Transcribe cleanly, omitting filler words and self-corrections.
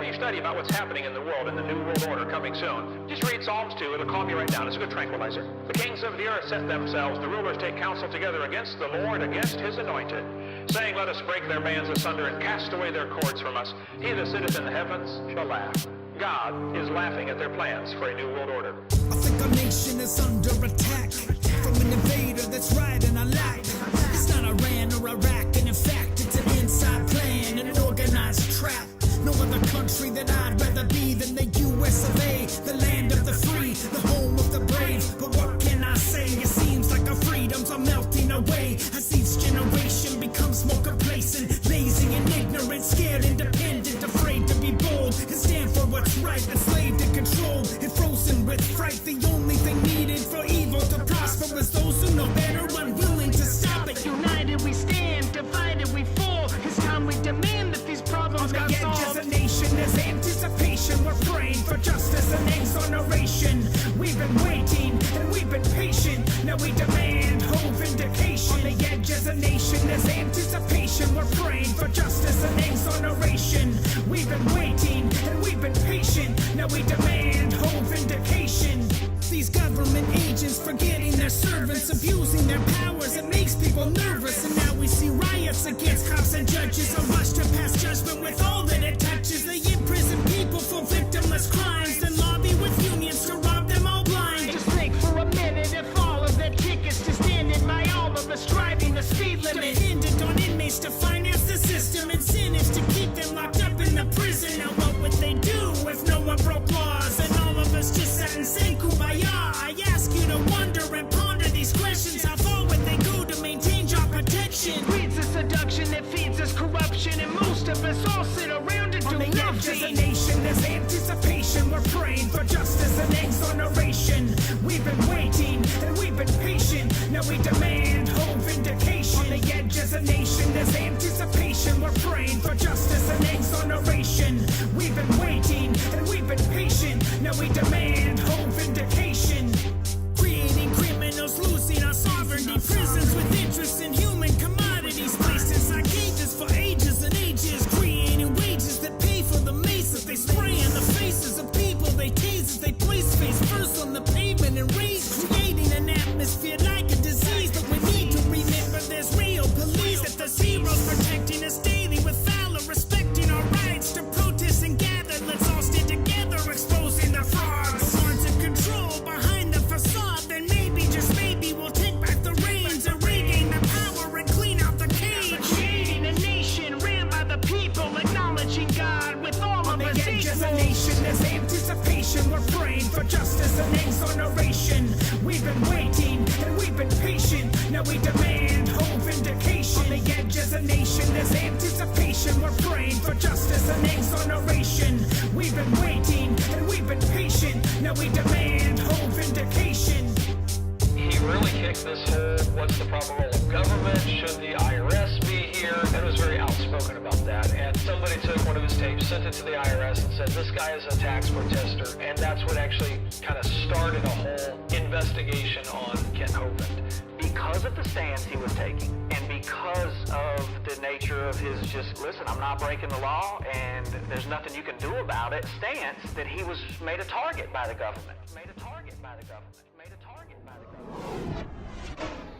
while you study about what's happening in the world, in the New World Order coming soon, just read Psalms 2. It'll calm you right down. It's a good tranquilizer. The kings of the earth set themselves, the rulers take counsel together against the Lord, against his anointed, saying, let us break their bands asunder and cast away their cords from us. He that sitteth in the heavens shall laugh. God is laughing at their plans for a new world order. I think our nation is under attack from an invader that's riding our lap. It's not Iran or Iraq, and in fact, it's an inside plan and an organized trap. No other country that I'd rather be than the US of A, the land of the free, the home of the brave. But what can I say? It seems like our freedoms are melting away as each generation becomes more complacent, lazy and ignorant, scared, independent, afraid to be bold and stand for what's right, enslaved and controlled and frozen with fright. The only thing needed for evil to prosper is those who know better, unwilling to stop it. United we stand, divided we fall. It's time we demand that these problems got solved. As a nation, there's anticipation. We're praying for justice and exoneration. We've been waiting and we've been patient. Now we demand whole vindication. On the edge as a nation, there's anticipation. We're praying for justice and exoneration. We've been waiting and we've been patient. Now we demand whole vindication. These government agents forgetting their servants, abusing their powers, it makes people nervous. And now we see riots against cops and judges, a rush to pass judgment with all that it touches. They imprison people for victimless crimes, then lobby with unions to rob them all blind. Just think for a minute if all of their tickets to standing by all of us driving the speed limit dependent on inmates to finance the system, incentives to keep them locked up in the prison. Now what would they do if no one broke laws and all of us just sat and sang kumbaya? I ask you to wonder and ponder these questions. How far would they go to maintain job protection? Breeds a seduction that feeds us corruption, and most of us all sit around and do nothing. As a nation, there's anticipation. We're praying for justice and exoneration. We've been waiting and we've been patient. Now we demand whole vindication. On the edge as a nation, there's anticipation. We're praying for justice and exoneration. We've been waiting and we've been patient. Now we demand whole vindication. Creating criminals, losing our sovereignty. Prisons with interest in human commodities. Placed inside cages for ages and ages. Creating wages that pay for the mace that they spray in the faces of people. They tase as they place face first on the pavement and raise. Creating an atmosphere like a disease. But we need to remember there's real police. That there's heroes protecting us daily with valor. Respecting our rights to protest and gather. Let's all stand together exposing the fraud. The ones in control behind the facade. Then maybe, just maybe, we'll take back the reins and regain the power and clean out the cage. Creating a nation ran by the people, acknowledging God with all of us equal. As a nation, there's anticipation. We're praying for justice and exoneration. We've been waiting and we've been patient. Now we demand whole vindication. On the edge as a nation, there's anticipation. We're praying for justice and exoneration. We've been waiting and we've been patient. Now we demand whole vindication. He really kicked this whole, what's the proper role of government? Should the IRS be here? And was very outspoken about that. And somebody took one of his tapes, sent it to the IRS, and said, this guy is a tax protester. And that's what actually kind of started a whole investigation on Kent Hovind. Because of the stance he was taking, and because of the nature of his just, listen, I'm not breaking the law, and there's nothing you can do about it, stance, that he was made a target by the government. Made a target by the government. Made a target by the government.